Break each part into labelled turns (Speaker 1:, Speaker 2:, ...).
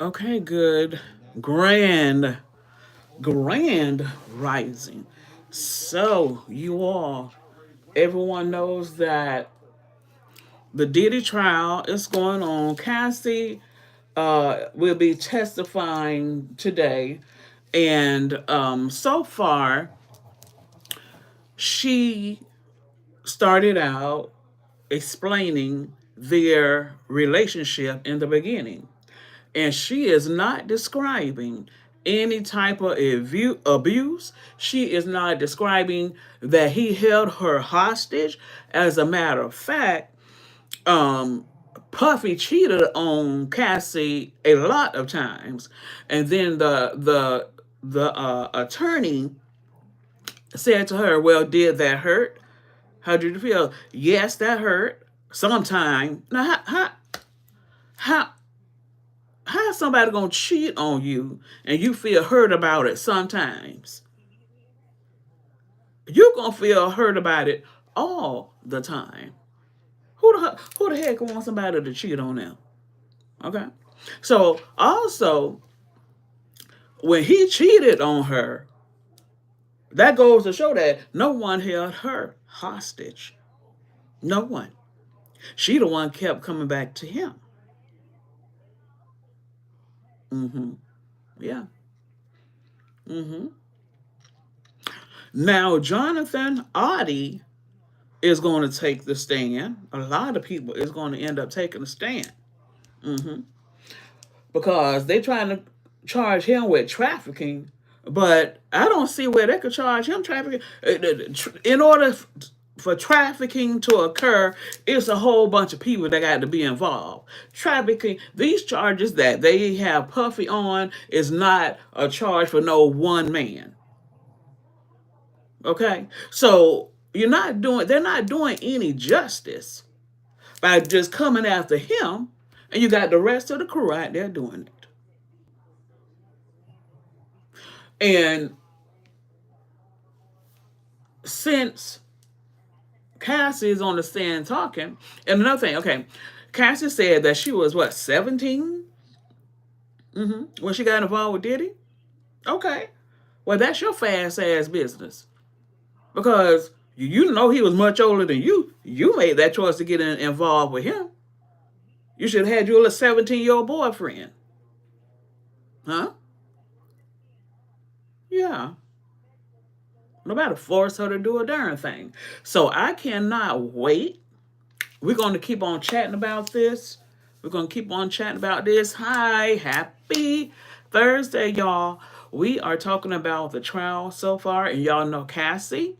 Speaker 1: Okay, good. Grand, grand rising. So, you all, everyone knows that the Diddy trial is going on. Cassie will be testifying today. And so far, she started out explaining their relationship in the beginning. And she is not describing any type of abuse. She is not describing that he held her hostage. As a matter of fact, um, Puffy cheated on Cassie a lot of times, and then the attorney said to her, "Well, did that hurt? How did you feel?" Yes, that hurt. Sometime. Now, how how somebody gonna cheat on you and you feel hurt about it sometimes? You gonna feel hurt about it all the time. Who the heck wants somebody to cheat on them? Okay. So also, when he cheated on her, that goes to show that no one held her hostage. No one. She the one kept coming back to him. Mm-hmm. Yeah. Mm-hmm. Now Jonathan Audie is going to take the stand. A lot of people is going to end up taking the stand. Mm-hmm. Because they trying to charge him with trafficking, but I don't see where they could charge him trafficking. In order for trafficking to occur, it's a whole bunch of people that got to be involved. Trafficking, these charges that they have Puffy on is not a charge for no one man. Okay, so they're not doing any justice by just coming after him, and you got the rest of the crew out there doing it. And since Cassie is on the stand talking, and another thing, okay, Cassie said that she was what, 17? When she got involved with Diddy? Okay. Well, that's your fast ass business. Because you know he was much older than you. You made that choice to get involved with him. You should have had your little 17-year-old boyfriend. Huh? Yeah. Nobody forced her to do a darn thing. So I cannot wait. We're going to keep on chatting about this. We're going to keep on chatting about this. Hi, happy Thursday, y'all. We are talking about the trial so far, and y'all know Cassie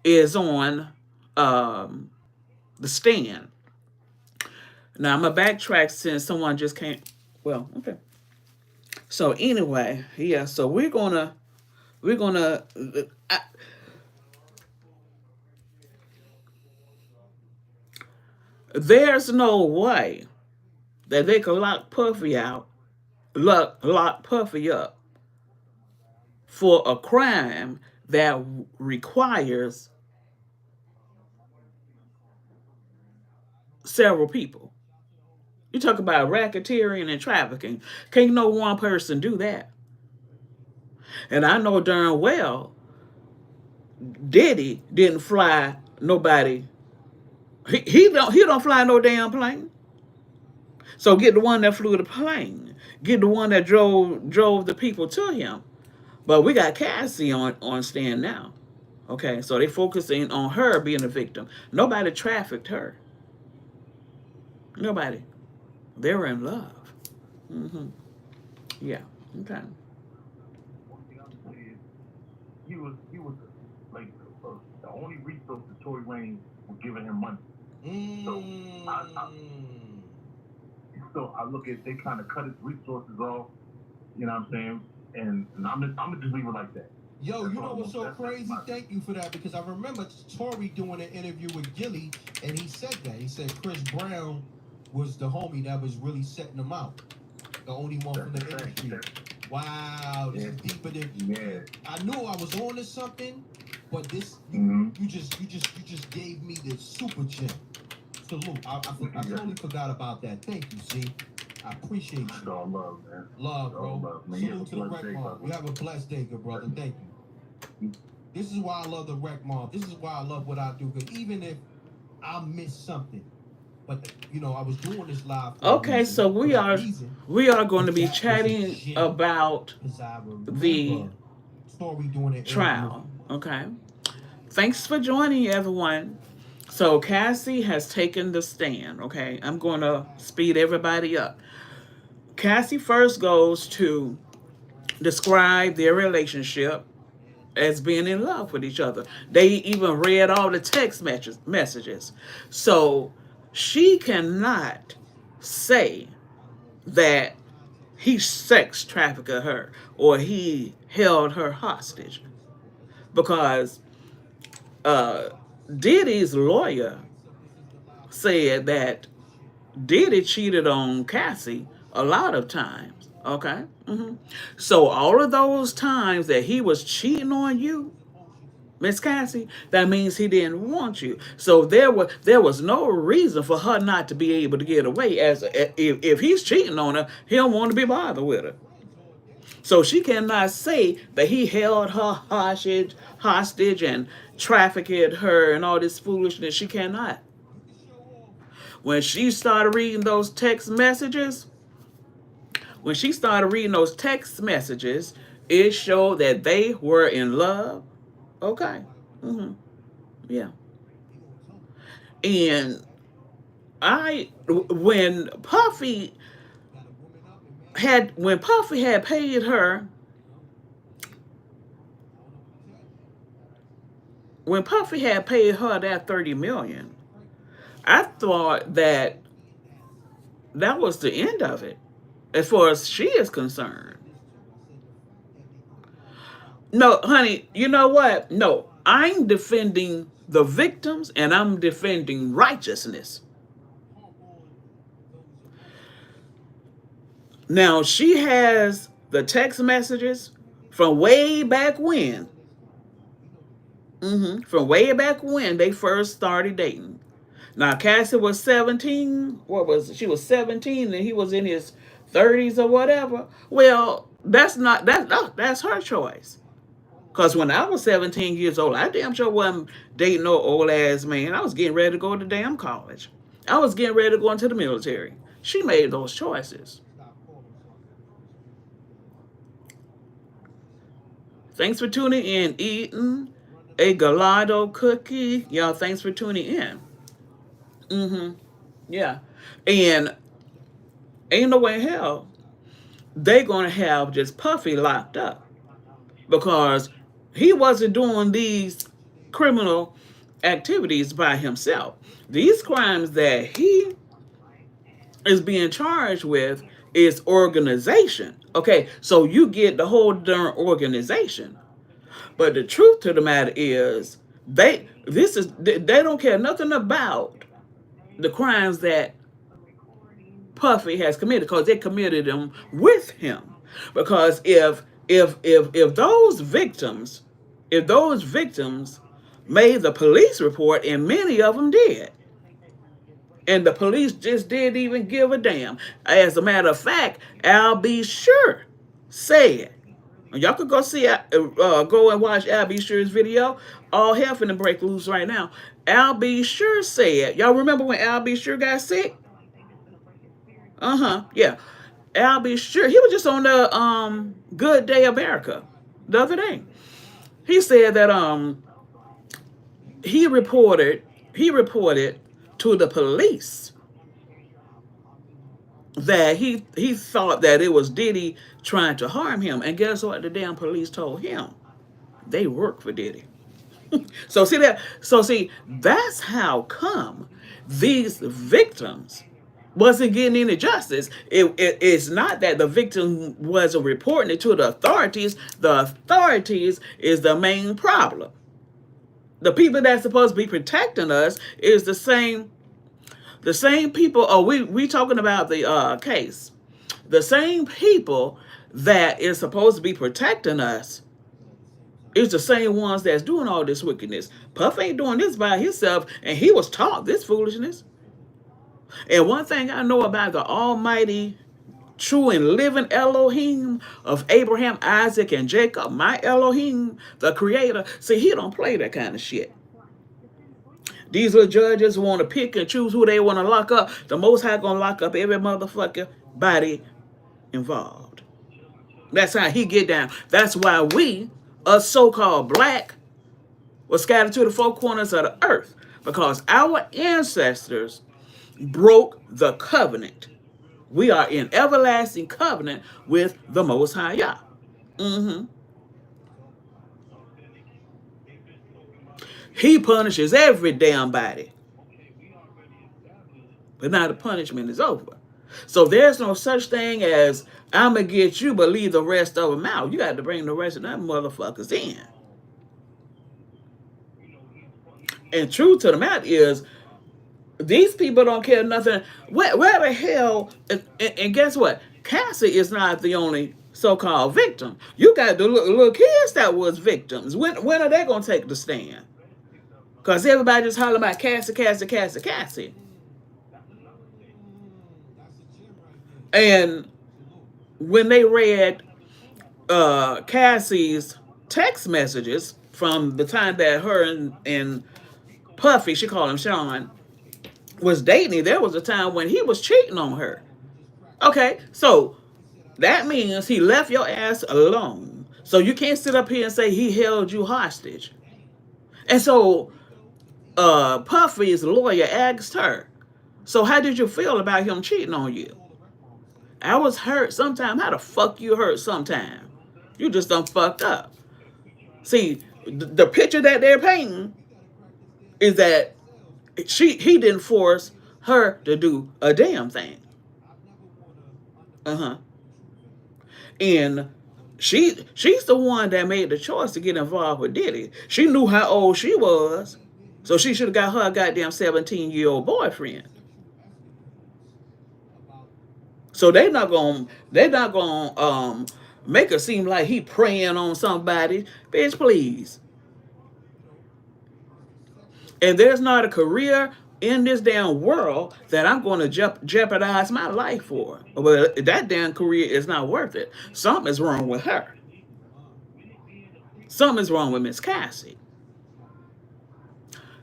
Speaker 1: is on um, the stand. Now, I'm going to backtrack since someone just came. Well, okay. So, anyway, yeah, so we're gonna, I, there's no way that they could lock Puffy out, lock Puffy up for a crime that requires several people. You talk about racketeering and trafficking. Can't no one person do that. And I know darn well Diddy didn't fly nobody. He don't fly no damn plane. So get the one that flew the plane. Get the one that drove the people to him. But we got Cassie on stand now. Okay, so they focusing on her being a victim. Nobody trafficked her. Nobody. They were in love. Hmm. Yeah. Okay.
Speaker 2: One thing I'm gonna say is he was like the only resource that Tory Lane was giving him money. So
Speaker 3: Mm.
Speaker 2: I look at they kind of cut his resources off. You know what I'm saying? And I'm gonna just leave it like that.
Speaker 3: Yo,
Speaker 2: That's
Speaker 3: you
Speaker 2: all
Speaker 3: know
Speaker 2: I'm
Speaker 3: what's
Speaker 2: gonna.
Speaker 3: so
Speaker 2: That's
Speaker 3: crazy?
Speaker 2: my
Speaker 3: Thank you for that because I remember Tory doing an interview with Gilly and he said that. He said Chris Brown was the homie that was really setting him out. The only one
Speaker 2: that's
Speaker 3: from
Speaker 2: the
Speaker 3: the
Speaker 2: thing.
Speaker 3: industry. Wow, this
Speaker 2: Yeah,
Speaker 3: is deeper than
Speaker 2: yeah.
Speaker 3: I knew I was on to something, but this
Speaker 2: Mm-hmm.
Speaker 3: you just gave me the super gem. Salute. I totally forgot about that. Thank you, Z. I appreciate you.
Speaker 2: It's all love, man.
Speaker 3: Love,
Speaker 2: It's all
Speaker 3: bro.
Speaker 2: love, man. You have
Speaker 3: Salute
Speaker 2: a
Speaker 3: to the
Speaker 2: blessed
Speaker 3: Rec
Speaker 2: day,
Speaker 3: Mob.
Speaker 2: brother.
Speaker 3: You have a blessed day, good brother. Thank you. This is why I love the Rec Mob. This is why I love what I do. Because even if I miss something, but you know, I was doing this live for a
Speaker 1: Okay,
Speaker 3: reason.
Speaker 1: so
Speaker 3: For that reason,
Speaker 1: we are going to
Speaker 3: if
Speaker 1: be
Speaker 3: that was a
Speaker 1: chatting
Speaker 3: gem,
Speaker 1: about
Speaker 3: because I
Speaker 1: the
Speaker 3: remember story doing an interview.
Speaker 1: trial. Okay. Thanks for joining, everyone. So Cassie has taken the stand. Okay, I'm going to speed everybody up. Cassie first goes to describe their relationship as being in love with each other. They even read all the text messages. So she cannot say that he sex trafficked her or he held her hostage because uh, Diddy's lawyer said that Diddy cheated on Cassie a lot of times. Okay. So all of those times that he was cheating on you, Miss Cassie, that means he didn't want you. So there was no reason for her not to be able to get away. As if he's cheating on her, he don't want to be bothered with her. So she cannot say that he held her hostage and trafficked her and all this foolishness. She cannot. When she started reading those text messages, when she started reading those text messages, it showed that they were in love. Okay. Yeah. And when Puffy had paid her, when Puffy had paid her that 30 million, I thought that that was the end of it as far as she is concerned. No, honey, you know what? No, I'm defending the victims and I'm defending righteousness. Now, she has the text messages from way back when. From way back when they first started dating. Now, Cassie was 17. What was it? She was 17 and he was in his 30s or whatever. Well, that's her choice. Because when I was 17 years old, I damn sure wasn't dating no old ass man. I was getting ready to go to damn college. I was getting ready to go into the military. She made those choices. Thanks for tuning in, eating a gelato cookie. Y'all, thanks for tuning in. Yeah. And ain't no way in hell they gonna have just Puffy locked up because he wasn't doing these criminal activities by himself. These crimes that he is being charged with is organization. Okay, so you get the whole darn organization. But the truth to the matter is they don't care nothing about the crimes that Puffy has committed because they committed them with him. Because if those victims made the police report, and many of them did, and the police just didn't even give a damn. As a matter of fact, Al B. Sure said, y'all could go and watch Al B. Sure's video. All hell finna break loose right now. Al B. Sure said, y'all remember when Al B. Sure got sick? Yeah. Al B. Sure, he was just on the Good Day America the other day. He said that he reported he reported to the police that he thought that it was Diddy trying to harm him. And guess what the damn police told him? They work for Diddy. So see, that's how come these victims wasn't getting any justice. It's not that the victim wasn't reporting it to the authorities. The authorities is the main problem. The people that's supposed to be protecting us is the same people. Oh, we talking about the case. The same people that is supposed to be protecting us is the same ones that's doing all this wickedness. Puff ain't doing this by himself, and he was taught this foolishness. And one thing I know about the Almighty true and living Elohim of Abraham, Isaac, and Jacob, my Elohim, the creator. See, he don't play that kind of shit. These little judges want to pick and choose who they want to lock up. The Most High gonna lock up every motherfucker body involved. That's how he get down. That's why we, us so-called black, were scattered to the four corners of the earth. Because our ancestors broke the covenant. We are in everlasting covenant with the Most High Yah. Mm-hmm. He punishes every damn body. But now the punishment is over. So there's no such thing as I'm gonna get you, but leave the rest of them out. You got to bring the rest of them motherfuckers in. And true to the matter is, these people don't care nothing. Where the hell? And guess what? Cassie is not the only so-called victim. You got the little kids that was victims. When are they gonna take the stand? Because everybody just hollering about Cassie, Cassie, Cassie, Cassie.
Speaker 3: That's a gem right there.
Speaker 1: And
Speaker 3: Salute.
Speaker 1: when they read Cassie's text messages from the time that her and Puffy, she called him Sean, was dating, there was a time when he was cheating on her.
Speaker 3: You just cracked it.
Speaker 1: Okay, so
Speaker 3: He said I
Speaker 1: that
Speaker 3: just
Speaker 1: means he left your ass alone. So you can't sit up here and say he held you hostage.
Speaker 3: damn.
Speaker 1: And so
Speaker 3: Rico, the DA,
Speaker 1: Puffy's lawyer asked her, so how did you feel about him cheating on
Speaker 3: that's
Speaker 1: you?
Speaker 3: all the rec mom was saying.
Speaker 1: I was hurt sometime. How the fuck you hurt sometime? You just done fucked up. See, the picture that they're painting
Speaker 3: We gotta crack this damn
Speaker 1: is
Speaker 3: code
Speaker 1: that
Speaker 3: ourselves.
Speaker 1: he didn't force her to do a damn thing.
Speaker 3: I never wanna
Speaker 1: Uh-huh.
Speaker 3: undermine the true victim.
Speaker 1: And she's the one that made the choice to get involved with Diddy. She knew how old she was. So she should have got her goddamn 17-year-old boyfriend.
Speaker 3: Sexual escapades about
Speaker 1: So they not gonna make it seem like he preying on somebody. Bitch, please.
Speaker 3: you know, it's the sexual
Speaker 1: And there's not a career in this damn world that I'm going to jeopardize my life for. Well, that damn career is not worth it. Something's wrong with her.
Speaker 3: con.
Speaker 1: Something's wrong with Miss Cassie.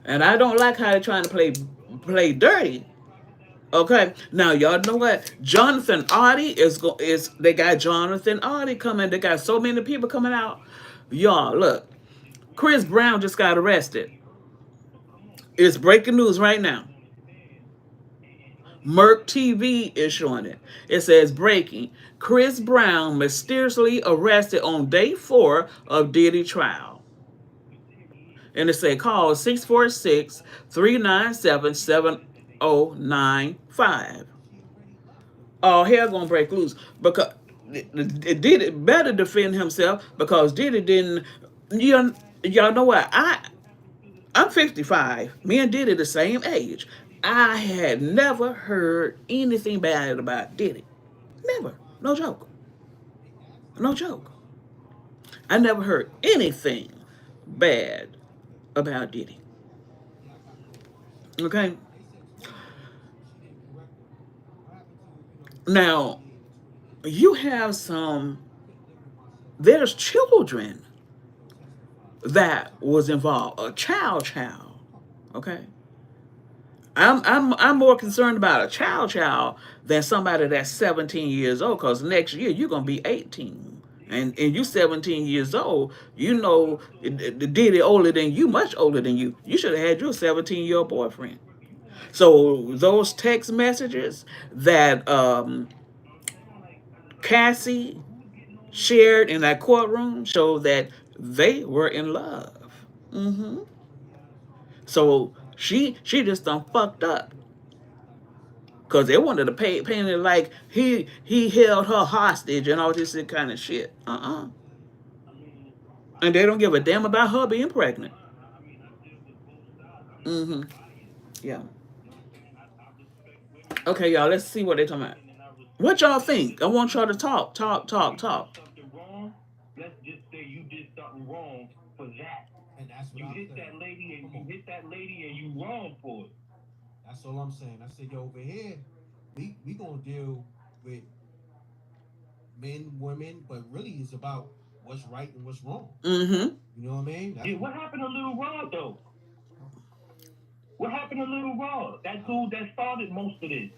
Speaker 1: And I don't like how they're trying to play dirty. Okay, now y'all know what? Jonathan Audie is they got Jonathan Audie coming. They got so many people coming out. Y'all look, Chris Brown just got arrested. It's breaking news right now. Merc TV is showing it. It says breaking. Chris Brown mysteriously arrested on day 4 of Diddy trial. And it say call 646-397-7095.
Speaker 3: She already left.
Speaker 1: All hell gonna break loose because Diddy better defend himself because Diddy didn't. Y'all know what? I'm 55. Me and Diddy the same age. I had never heard anything bad about Diddy. Never.
Speaker 3: Find
Speaker 1: No
Speaker 3: out
Speaker 1: joke.
Speaker 3: they asked
Speaker 1: No
Speaker 3: him,
Speaker 1: joke. I never heard anything bad about Diddy.
Speaker 3: yeah, I got called.
Speaker 1: Okay.
Speaker 3: They said 20 years. She didn't correct them. What happened to,
Speaker 1: Now
Speaker 3: 20 years to 20 years?
Speaker 1: you have some.
Speaker 3: Couldn't live with myself
Speaker 1: There's
Speaker 3: anymore.
Speaker 1: children
Speaker 3: Testified.
Speaker 1: that was involved. A child. Okay. I'm more concerned about a child than somebody that's 17 years old because next year you're gonna be 18. And you 17 years old, you know the Diddy older than you, much older than you. You should have had your 17-year-old boyfriend. So those text messages that Cassie shared in that courtroom show that they were in love. Hmm. So she just done fucked up because they wanted to paint it like he held her hostage and all this kind of shit. And they don't give a damn about her being pregnant. Hmm. Yeah. Okay, y'all. Let's see what they talking about. What y'all think? I want y'all to talk, talk, talk, talk.
Speaker 2: Something wrong, let's just say you did something wrong for that.
Speaker 3: And that's what
Speaker 2: You
Speaker 3: I
Speaker 2: hit
Speaker 3: think.
Speaker 2: that lady and
Speaker 3: Come
Speaker 2: you
Speaker 3: on.
Speaker 2: hit that lady and you wrong for it.
Speaker 3: That's all I'm saying. I said, yo, over here, we gonna deal with men, women, but really it's about what's right and what's wrong.
Speaker 1: Mm-hmm.
Speaker 3: You know what I mean?
Speaker 2: Yeah, what happened to Little Rod though? What happened to Little Rod? That dude that started most of this.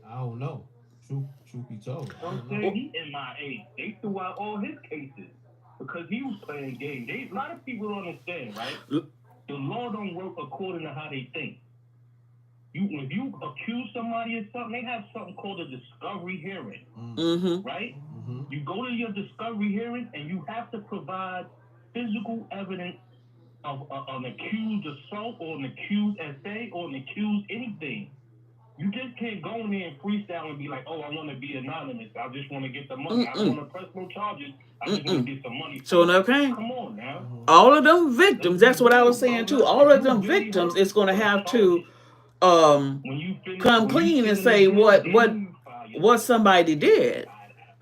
Speaker 3: I don't know. Truth be told, I
Speaker 2: Don't
Speaker 3: don't
Speaker 2: say
Speaker 3: know.
Speaker 2: he MIA. They threw out all his cases because he was playing games. A lot of people don't understand, right? The law don't work according to how they think. If you accuse somebody of something, they have something called a discovery hearing,
Speaker 1: Mm-hmm.
Speaker 2: right? You go to your discovery hearing and you have to provide physical evidence of an accused assault or an accused essay or an accused anything. You just can't go in there and freestyle and be like, oh, I want to be anonymous. I just want to get the money. I don't want to press no charges. I just want to get some money.
Speaker 1: So okay.
Speaker 2: Come on now.
Speaker 1: All of them victims, that's what I was saying too. All of them victims is gonna have to come clean and say what somebody did.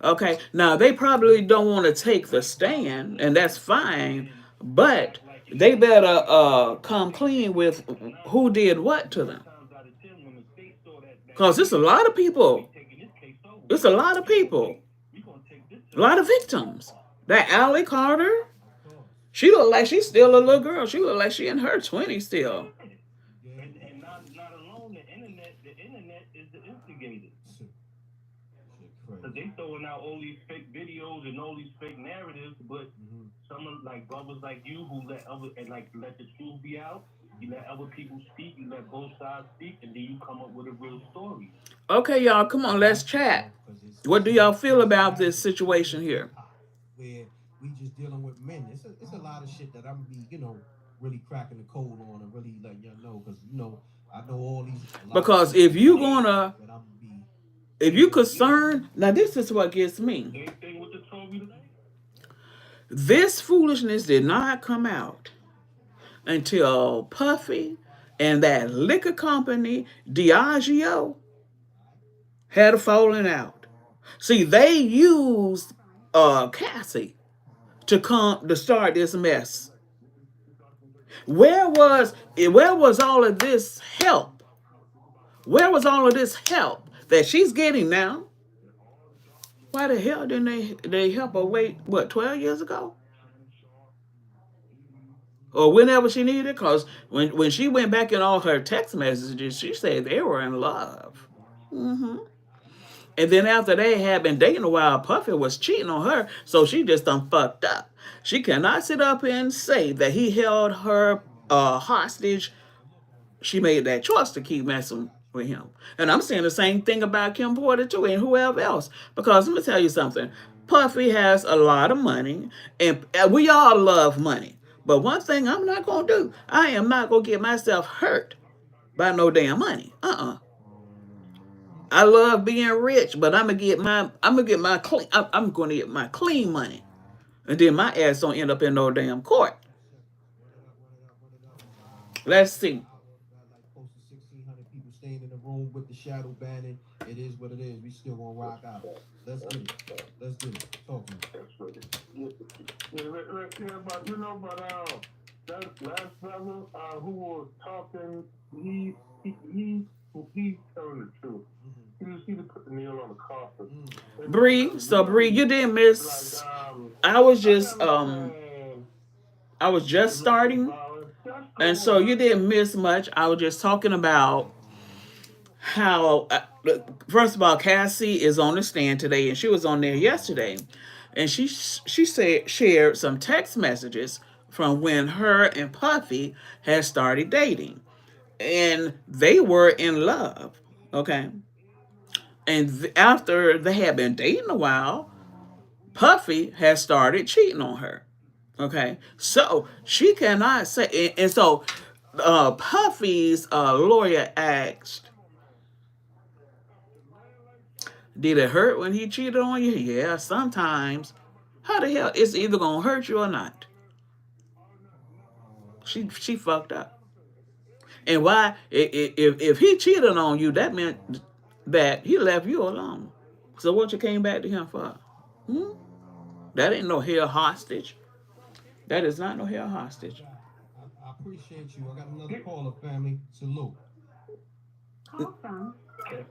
Speaker 1: Okay. Now they probably don't want to take the stand, and that's fine, but they better come clean with who did what to them. Because it's a lot of people. It's a lot of people. A lot of victims. That Allie Carter, she look like she's still a little girl. She look like she in her 20s still.
Speaker 2: And not alone the internet. The internet is the instigator. Because they throwing out all these fake videos and all these fake narratives, but someone like brothers like you who let other and like let the truth be out. You let other people speak. You let both sides speak, and then you come up with a real story.
Speaker 1: Okay, y'all, come on, let's chat. What do y'all feel about this situation here?
Speaker 3: Where we just dealing with men. It's a lot of shit that I'm be, really cracking the code on and really letting y'all know because I know all these.
Speaker 1: Because if you gonna, if you concerned, now this is what gets me. This foolishness did not come out until Puffy and that liquor company Diageo had a falling out. See, they used Cassie to start this mess. Where was all of this help? Where was all of this help that she's getting now? Why the hell didn't they help her wait 12 years ago? Or whenever she needed it? Because when she went back in all her text messages, she said they were in love. Mm-hmm. And then after they had been dating a while, Puffy was cheating on her, so she just done fucked up. She cannot sit up and say that he held her hostage. She made that choice to keep messing with him. And I'm saying the same thing about Kim Porter too and whoever else. Because let me tell you something. Puffy has a lot of money, and we all love money. But one thing I'm not going to do, I am not going to get myself hurt by no damn money. I love being rich, but I'm gonna get my clean money, and then my ass don't end up in no damn court. Let's see.
Speaker 3: Like close to 1,600 people staying in the room with the shadow banning. It is what it is. We still gonna rock out. Let's get it. Let's get it. Talk to me.
Speaker 2: But that last brother who was talking, he's telling the truth. He put the nail on the coffin.
Speaker 1: Bree, so Bree, you didn't miss. I was just starting, and so you didn't miss much. I was just talking about how, first of all, Cassie is on the stand today, and she was on there yesterday, and she said shared some text messages from when her and Puffy had started dating, and they were in love. Okay, and after they had been dating a while, Puffy has started cheating on her. Okay, so she cannot say, and so Puffy's lawyer asked, "Did it hurt when he cheated on you?" Yeah, sometimes. How the hell it's either gonna hurt you or not? She fucked up. And why? If he cheated on you, that meant that he left you alone. So what you came back to him for? Hmm? That ain't no hell hostage. That is not no hell hostage.
Speaker 3: I appreciate you. I got another caller, family. Salute.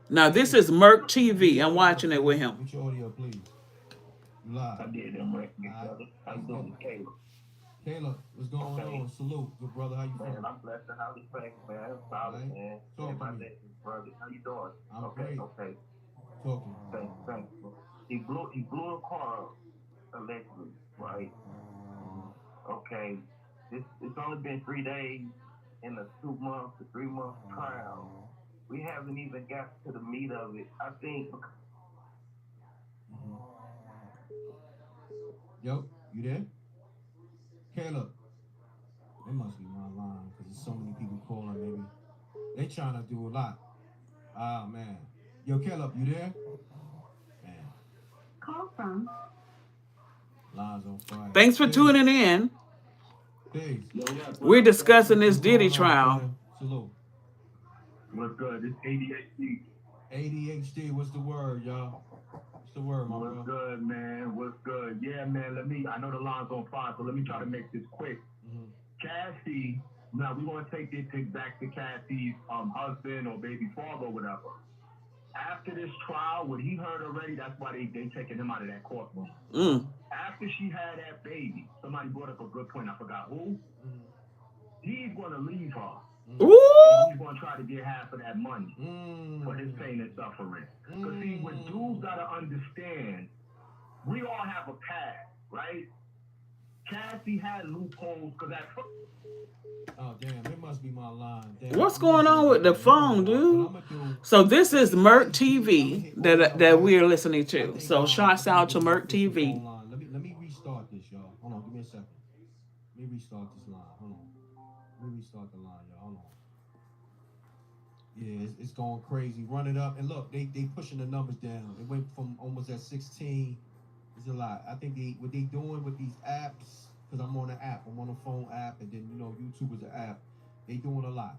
Speaker 1: Now this is Merc TV. I'm watching it with him.
Speaker 3: With your audio, please. You live.
Speaker 2: I did them right, big
Speaker 3: All right.
Speaker 2: brother. How you
Speaker 3: Let's
Speaker 2: doing,
Speaker 3: get it.
Speaker 2: Miss Caleb?
Speaker 3: Caleb, what's going
Speaker 2: Okay.
Speaker 3: on? Salute, good brother. How you
Speaker 2: Man,
Speaker 3: feeling?
Speaker 2: I'm blessed and highly thankful, man. I'm
Speaker 3: All
Speaker 2: solid,
Speaker 3: right.
Speaker 2: man.
Speaker 3: Talk
Speaker 2: And
Speaker 3: to
Speaker 2: my
Speaker 3: me.
Speaker 2: name is brother. How you doing?
Speaker 3: I'm
Speaker 2: Okay,
Speaker 3: great.
Speaker 2: okay.
Speaker 3: Talk to me.
Speaker 2: Thanks. He blew a car up, allegedly, right? Okay. It's only been 3 days in a 2 month to 3 month trial. We haven't even got to the meat of it. I think
Speaker 3: Yo, you there? Caleb. It must be my line because there's so many people calling. Maybe they trying to do a lot. Ah man. Yo, Caleb, you there? Man,
Speaker 2: call from.
Speaker 3: lines on fire.
Speaker 1: Thanks for
Speaker 3: Peace.
Speaker 1: tuning in.
Speaker 3: Peace.
Speaker 2: Yo, what
Speaker 1: We're
Speaker 2: up, brother?
Speaker 1: discussing this
Speaker 3: What's
Speaker 1: Diddy
Speaker 3: going on,
Speaker 1: trial.
Speaker 3: brother? Salute.
Speaker 2: What's good? It's ADHD.
Speaker 3: ADHD. What's the word, y'all? What's the word, my
Speaker 2: What's
Speaker 3: bro?
Speaker 2: good, man? What's good? Yeah, man. I know the line's on fire, so let me try to make this quick.
Speaker 3: Mm-hmm.
Speaker 2: Cassie, now we want to take this back to Cassie's husband or baby father or whatever. After this trial, what he heard already, that's why they taking him out of that courtroom.
Speaker 1: Mm.
Speaker 2: After she had that baby, somebody brought up a good point. I forgot who.
Speaker 3: Mm-hmm.
Speaker 2: He's going to leave her, and
Speaker 1: Ooh.
Speaker 2: he's going to try to get half of that money for his pain and suffering. Because see, what dudes got to understand, we all have a past, right? Cassie had loopholes because at first.
Speaker 3: Oh damn! It must be my line. Damn,
Speaker 1: What's
Speaker 3: I'm not
Speaker 1: going
Speaker 3: gonna
Speaker 1: on
Speaker 3: get
Speaker 1: with the
Speaker 3: that. Hold
Speaker 1: phone,
Speaker 3: on, y'all. What
Speaker 1: dude?
Speaker 3: I'm gonna do?
Speaker 1: So this
Speaker 3: Let
Speaker 1: is
Speaker 3: me
Speaker 1: Merc
Speaker 3: hit. I'm gonna
Speaker 1: TV
Speaker 3: hit all
Speaker 1: that
Speaker 3: y'all
Speaker 1: that
Speaker 3: back.
Speaker 1: we're listening
Speaker 3: I
Speaker 1: to.
Speaker 3: think
Speaker 1: So
Speaker 3: I
Speaker 1: shouts
Speaker 3: gotta
Speaker 1: out
Speaker 3: get
Speaker 1: to
Speaker 3: the
Speaker 1: Merc
Speaker 3: official
Speaker 1: TV.
Speaker 3: phone line. Let me restart this, y'all. Hold on, give me a second. Let me restart this line. Hold on. Let me restart the line, y'all. Hold on. Yeah, it's going crazy. Run it up and look, they pushing the numbers down. It went from almost at 16. It's a lot. I think what they doing with these apps, because I'm on an app. I'm on a phone app, and then YouTube is an app. They doing a lot.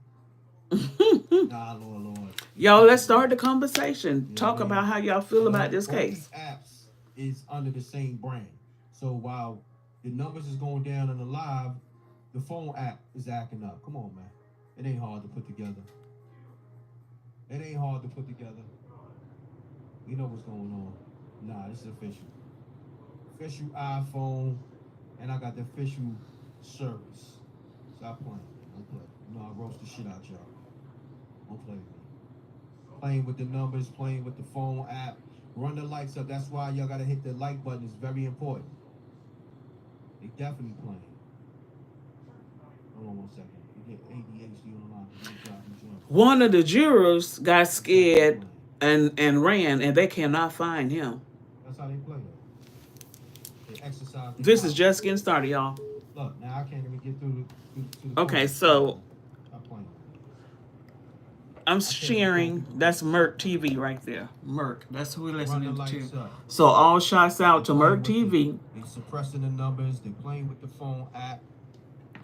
Speaker 3: Nah, Lord. They
Speaker 1: Y'all, let's
Speaker 3: pushing it.
Speaker 1: start the conversation.
Speaker 3: You know what
Speaker 1: Talk
Speaker 3: I
Speaker 1: about
Speaker 3: mean?
Speaker 1: how y'all feel about this
Speaker 3: Both these
Speaker 1: case.
Speaker 3: apps is under the same brand. So while the numbers is going down in the live, the phone app is acting up. Come on, man. It ain't hard to put together. It ain't hard to put together. We know what's going on. Nah, this is official. Official iPhone, and I got the official service. Stop playing. Don't play. You know I roast the shit out y'all. Don't play with me. Playing with the numbers, playing with the phone app. Run the lights up. That's why y'all gotta hit the like button. It's very important. They definitely playing. Hold on 1 second. You get ADHD on the line. Let me drop the joint.
Speaker 1: One of the jurors got
Speaker 3: They definitely
Speaker 1: scared
Speaker 3: playing.
Speaker 1: and ran, and they cannot find him.
Speaker 3: That's how they play though. They exercise their
Speaker 1: This is
Speaker 3: power.
Speaker 1: just getting started, y'all.
Speaker 3: Look, now I can't even get through to the
Speaker 1: Okay,
Speaker 3: court. Come on,
Speaker 1: so
Speaker 3: man. Stop playing with me.
Speaker 1: I'm
Speaker 3: I can't even pull
Speaker 1: sharing.
Speaker 3: people.
Speaker 1: That's Merc TV right there. Merc. That's who we're
Speaker 3: Run the
Speaker 1: listening to.
Speaker 3: lights up.
Speaker 1: So all shouts
Speaker 3: They
Speaker 1: out to
Speaker 3: playing
Speaker 1: Merc
Speaker 3: with
Speaker 1: TV.
Speaker 3: they suppressing the numbers. They playing with the phone app.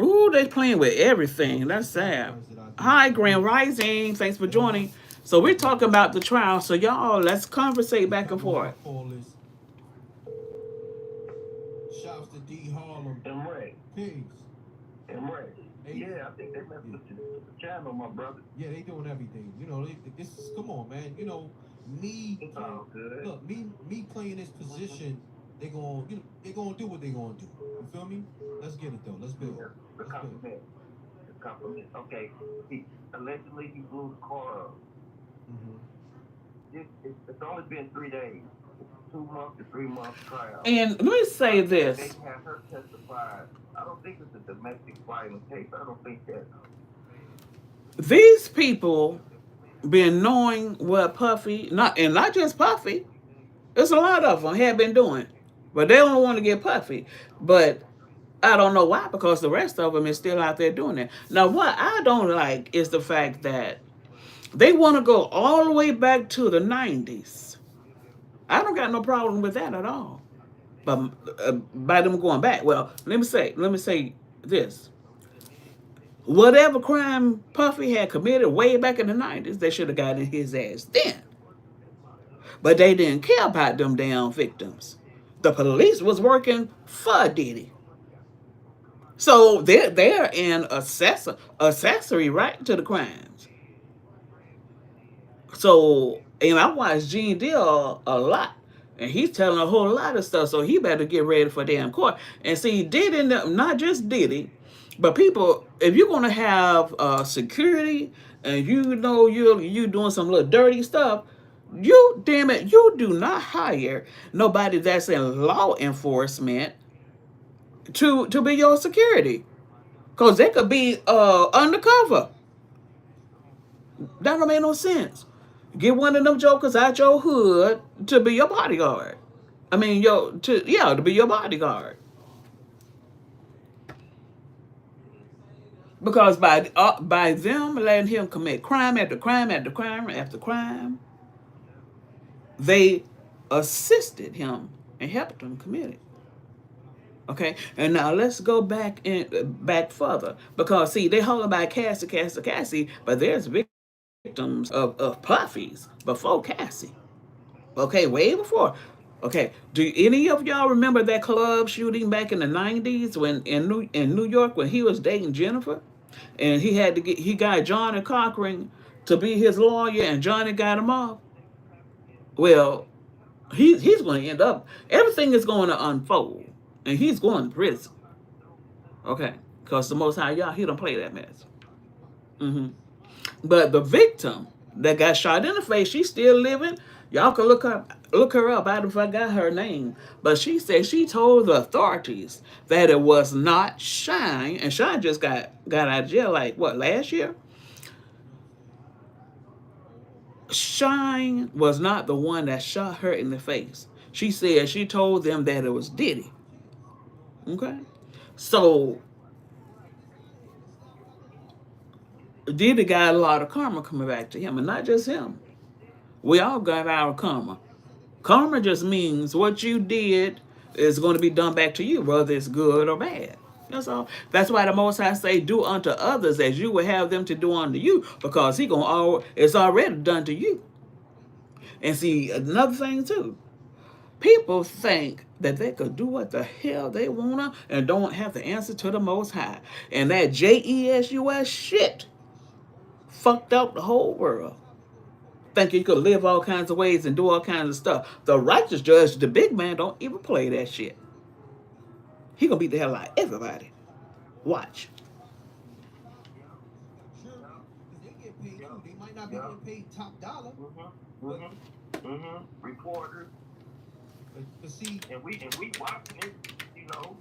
Speaker 1: Ooh, they playing with
Speaker 3: You know,
Speaker 1: everything.
Speaker 3: it's the
Speaker 1: That's sad.
Speaker 3: sacrifice that I do.
Speaker 1: Hi,
Speaker 3: I do.
Speaker 1: Grand Rising. Thanks for
Speaker 3: You know what?
Speaker 1: joining. So we're
Speaker 3: Let's get
Speaker 1: talking
Speaker 3: this.
Speaker 1: about the trial. So y'all, let's conversate
Speaker 3: Let's
Speaker 1: back and
Speaker 3: cover my
Speaker 1: forth.
Speaker 3: call list. Shouts to D Harlem.
Speaker 2: And Ray.
Speaker 3: Pigs.
Speaker 2: And Ray.
Speaker 3: Hey,
Speaker 2: Yeah, I think they messed
Speaker 3: yeah.
Speaker 2: with the channel, my brother.
Speaker 3: Yeah, they doing everything. This is come on, man. Me
Speaker 2: It's
Speaker 3: playing.
Speaker 2: all good.
Speaker 3: Look, me playing this position. They gonna do what they gonna do. You feel me? Let's get it though. Let's build.
Speaker 2: Yeah, the
Speaker 3: Let's build.
Speaker 2: compliment. The compliment. Okay. Allegedly he blew the car up.
Speaker 3: Mm-hmm.
Speaker 2: It's only been 3 days. It's a 2 month to 3 month trial.
Speaker 1: And let me say
Speaker 2: I think
Speaker 1: this.
Speaker 2: they have her testify. I don't think it's a domestic violence case. I don't think that.
Speaker 1: These people been knowing what Puffy, not just Puffy, there's a lot of them have been doing. But they don't want to get Puffy. But I don't know why, because the rest of them is still out there doing it. Now, what I don't like is the fact that they want to go all the way back to the 90s. I don't got no problem with that at all. But by them going back, well, let me say this. Whatever crime Puffy had committed way back in the 90s, they should have gotten his ass then. But they didn't care about them damn victims. The police was working for Diddy. So they're an accessory right to the crimes. So and I watched Gene Deal a lot. And he's telling a whole lot of stuff, so he better get ready for damn court. And see, Diddy, not just Diddy, but people, if you're gonna have security and you know you doing some little dirty stuff, you damn it, you do not hire nobody that's in law enforcement to be your security, cause they could be undercover. That don't make no sense. Get one of them jokers out your hood to be your bodyguard. I mean, to be your bodyguard. Because by them letting him commit crime after crime after crime after crime, they assisted him and helped him commit it. Okay, and now let's go back further, because see they hold about Cassie, but there's victims of Puffies before Cassie. Okay, way before. Okay, do any of y'all remember that club shooting back in the '90s when in New York when he was dating Jennifer, and he got Johnny Cochran to be his lawyer, and Johnny got him off. Well, he's going to end up. Everything is going to unfold, and he's going to prison. Okay, because the Most High y'all he don't play that mess. Hmm. But the victim that got shot in the face, she's still living. Y'all can look her up. I don't forgot her name, but she said she told the authorities that it was not Shine, and Shine just got out of jail like what last year. Shine was not the one that shot her in the face. She said she told them that it was Diddy. Okay, so Diddy got a lot of karma coming back to him, and not just him. We all got our karma. Karma just means what you did is going to be done back to you, whether it's good or bad. That's all. That's why the Most High say, "Do unto others as you would have them to do unto you," because it's already done to you. And see, another thing too, people think that they could do what the hell they wanna and don't have to answer to the Most High, and that JESUS shit fucked up the whole world. Thinking you could live all kinds of ways and do all kinds of stuff. The righteous judge, the big man, don't even play that shit. He gonna beat the hell out of everybody. Watch.
Speaker 3: Sure, because they get paid
Speaker 2: Yeah,
Speaker 3: too. They might not be
Speaker 2: yeah.
Speaker 3: getting paid top dollar, but
Speaker 2: Reporters,
Speaker 3: but see,
Speaker 2: and we watching it. You know,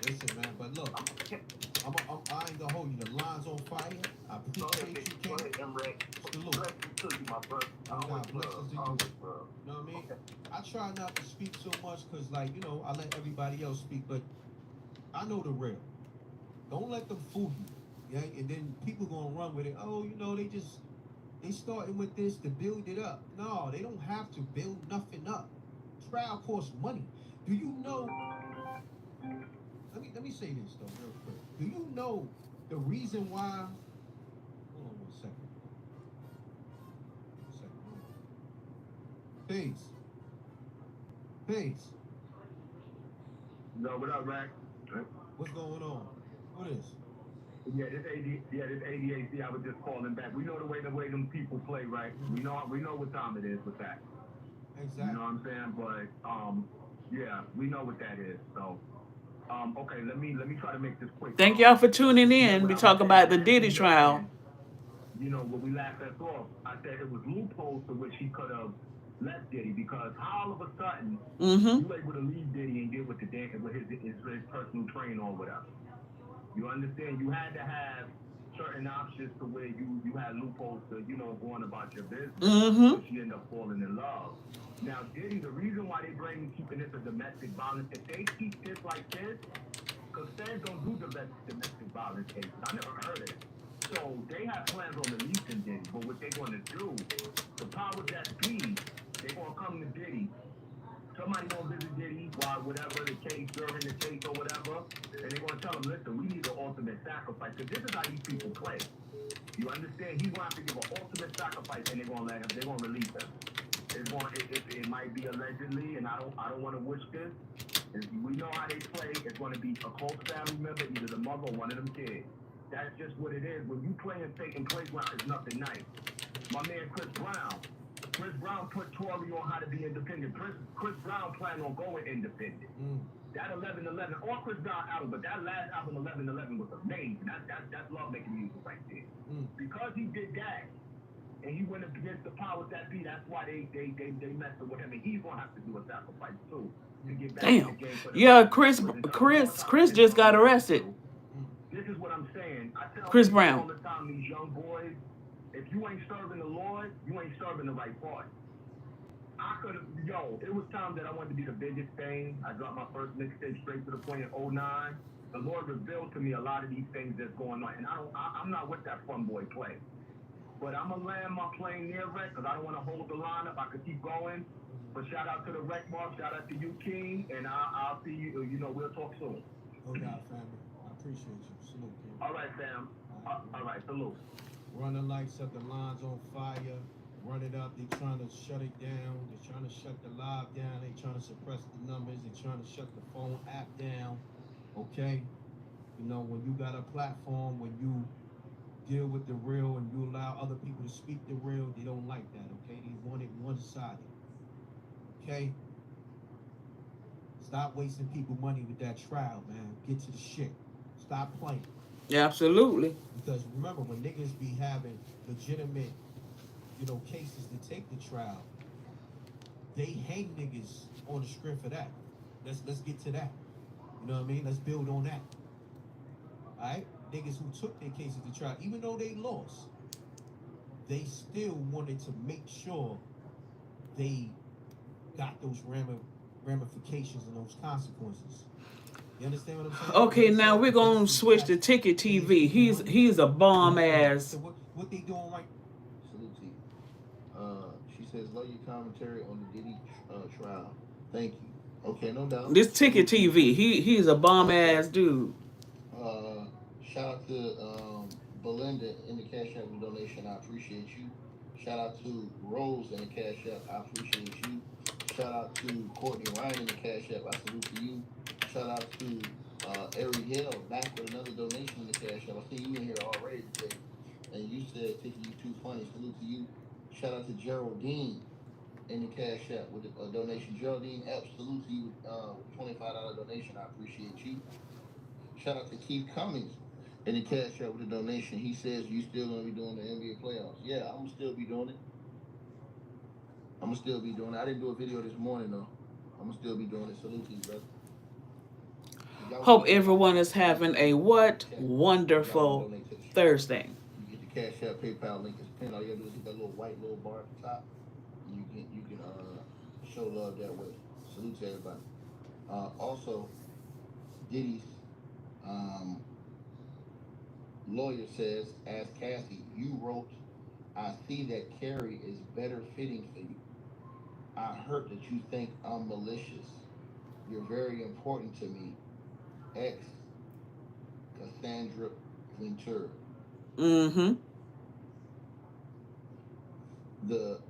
Speaker 3: listen, man. But look,
Speaker 2: I'm
Speaker 3: I ain't gonna hold you. The line's on fire. I
Speaker 2: go ahead,
Speaker 3: appreciate you,
Speaker 2: go
Speaker 3: King.
Speaker 2: ahead, Emre.
Speaker 3: Salute.
Speaker 2: Blessings to you, my brother.
Speaker 3: And
Speaker 2: Always
Speaker 3: God
Speaker 2: love,
Speaker 3: blessings to you.
Speaker 2: always love.
Speaker 3: You know what I mean?
Speaker 2: Okay.
Speaker 3: I try not to speak so much because, like, I let everybody else speak, but I know the real. Don't let them fool you. Yeah, and then people gonna run with it. Oh, they starting with this to build it up. No, they don't have to build nothing up. Trial costs money. Do you know? Let me say this though, real quick. Do you know the reason why? Hold on one second. One second. Hold on. Peace.
Speaker 2: No, what up, Rack?
Speaker 3: What's going on? What is?
Speaker 2: This ADHD. I was just calling back. We know the way them people play, right? We know what time it is with that.
Speaker 3: Exactly.
Speaker 2: You know what I'm saying? But yeah, we know what that is. So okay, let me try to make this quick.
Speaker 1: Thank y'all for tuning
Speaker 2: Yeah,
Speaker 1: in.
Speaker 2: what
Speaker 1: We
Speaker 2: I was
Speaker 1: talk
Speaker 2: saying
Speaker 1: about the
Speaker 2: last
Speaker 1: Diddy trial.
Speaker 2: weekend, when we last left off, I said it was loopholes to which he could have left Diddy because how all of a sudden
Speaker 1: Mm-hmm.
Speaker 2: you able to leave Diddy and get with his personal train or whatever. You understand? You had to have certain options to where you had loopholes to, going about your business.
Speaker 1: Mm-hmm.
Speaker 2: So she ended up falling in love. Now, Diddy, the reason why they bring keeping this a domestic violence, if they keep this like this, because feds don't do domestic violence cases. I never heard of it. So they have plans on releasing Diddy, but what they're going to do, the powers that be, they're going to come to Diddy. Somebody gonna visit Diddy while whatever the case, during the case or whatever, and they're gonna tell him, listen, we need the ultimate sacrifice, because this is how these people play. You understand? He's gonna have to give an ultimate sacrifice, and they're gonna release him. It might be allegedly, and I don't want to wish this. We know how they play. It's gonna be a close family member, either the mother or one of them kids. That's just what it is. When you play in Satan's playground, it's nothing nice. My man Chris Brown, Chris Brown put Tory on how to be independent. Chris Brown planned on going independent. That 1111, or Chris Brown album, but that last album 1111 was amazing. That's love making music right there. Because he did that, and he went against the powers that be. That's why they messed with him, and he's gonna have to do a sacrifice too to get back in the
Speaker 1: Damn.
Speaker 2: game for the
Speaker 1: Yeah,
Speaker 2: rap
Speaker 1: Chris
Speaker 2: because it's more
Speaker 1: Chris
Speaker 2: time
Speaker 1: Chris
Speaker 2: in his
Speaker 1: just got
Speaker 2: music
Speaker 1: arrested.
Speaker 2: too. This is what I'm saying. I tell
Speaker 1: Chris
Speaker 2: people
Speaker 1: Brown.
Speaker 2: all the time, these young boys, if you ain't serving the Lord, you ain't serving the right party. I could have, it was time that I wanted to be the biggest thing. I dropped my first mixtape straight to the point in '09. The Lord revealed to me a lot of these things that's going on, and I'm not with that fun boy play. But I'm gonna land my plane near Rec because I don't want to hold the line up. I could keep going. But shout out to the Rec Mob, shout out to you, King, and I'll see you. We'll talk soon.
Speaker 3: No doubt, family. I appreciate you. Salute, King.
Speaker 2: All right, fam. All right, salute.
Speaker 3: Run the lights, set the lines on fire. Run it up. They trying to shut it down. They're trying to shut the live down. They trying to suppress the numbers. They trying to shut the phone app down. Okay. When you got a platform, when you deal with the real and you allow other people to speak the real, they don't like that. Okay. They want it one-sided. Okay. Stop wasting people money with that trial, man. Get to the shit. Stop playing.
Speaker 1: Yeah, absolutely.
Speaker 3: Because remember, when niggas be having legitimate, cases to take the trial, they hang niggas on the strength of that. Let's get to that. You know what I mean? Let's build on that. All right? Niggas who took their cases to trial, even though they lost, they still wanted to make sure they got those ramifications and those consequences. You understand what I'm saying? When
Speaker 1: Okay,
Speaker 3: they
Speaker 1: now
Speaker 3: said
Speaker 1: we're
Speaker 3: the
Speaker 1: gonna
Speaker 3: basically
Speaker 1: switch to
Speaker 3: cats
Speaker 1: Ticket
Speaker 3: pays
Speaker 1: TV.
Speaker 3: people
Speaker 1: He's
Speaker 3: money.
Speaker 1: he's a bomb
Speaker 3: So
Speaker 1: ass.
Speaker 3: what they doing right?
Speaker 4: Salute to you. She says, love your commentary on the Diddy trial. Thank you. Okay, no doubt.
Speaker 1: This Ticket
Speaker 4: Salute to you,
Speaker 1: TV.
Speaker 4: too.
Speaker 1: He's a bomb
Speaker 4: Also,
Speaker 1: ass dude.
Speaker 4: shout out to Belinda in the Cash App donation. I appreciate you. Shout out to Rose in the Cash App. I appreciate you. Shout out to Courtney Ryan in the Cash App. I salute to you. Shout out to Ari Hill back with another donation in the Cash App. I see you in here already today. And you said, Tiki, you too funny. Salute to you. Shout out to Geraldine in the Cash App with a donation. Geraldine Epps, salute to you with a $25 donation. I appreciate you. Shout out to Keith Cummings in the Cash App with a donation. He says you still gonna be doing the NBA playoffs. Yeah, I'm gonna still be doing it. I'm gonna still be doing it. I didn't do a video this morning though. I'm gonna still be doing it. Salute to you, brother. If y'all want
Speaker 1: Hope
Speaker 4: to donate,
Speaker 1: everyone is
Speaker 4: you can
Speaker 1: having
Speaker 4: put
Speaker 1: a
Speaker 4: it in the
Speaker 1: what
Speaker 4: chat. If y'all want to
Speaker 1: wonderful
Speaker 4: donate to the show,
Speaker 1: Thursday.
Speaker 4: you get the Cash App PayPal link is pinned. All you gotta do is hit that little white little bar at the top, and you can show love that way. Salute to everybody. Also, Diddy's um, lawyer says, "Ask Cassie, you wrote, I see that Carrie is better fitting for you. I heard that you think I'm malicious. You're very important to me. Ex Cassandra Ventura."
Speaker 1: Mm-hmm.
Speaker 4: The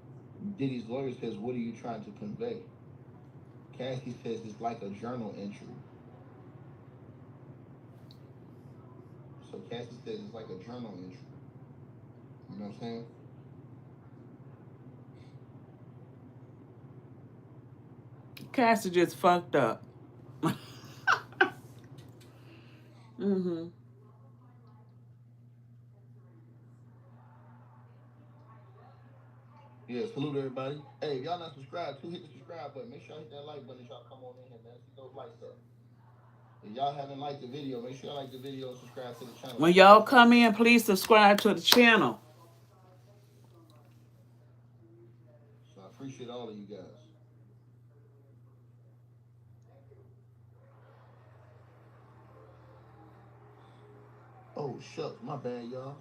Speaker 4: Diddy's lawyer says, "What are you trying to convey?" Cassie says, "It's like a journal entry." So Cassie says it's like a journal entry. You know what I'm saying?
Speaker 1: Cassie just fucked up. Mm-hmm.
Speaker 4: Yeah, salute everybody. Hey, if y'all not subscribed, too, hit the subscribe button. Make sure y'all hit that like button as y'all come on in here, man. See those lights up. If y'all haven't liked the video, make sure y'all like the video and subscribe to the channel.
Speaker 1: When
Speaker 4: That's
Speaker 1: y'all
Speaker 4: what's up.
Speaker 1: come in, please subscribe to the channel.
Speaker 4: So I appreciate all of you guys. Oh, shucks, my bad, y'all.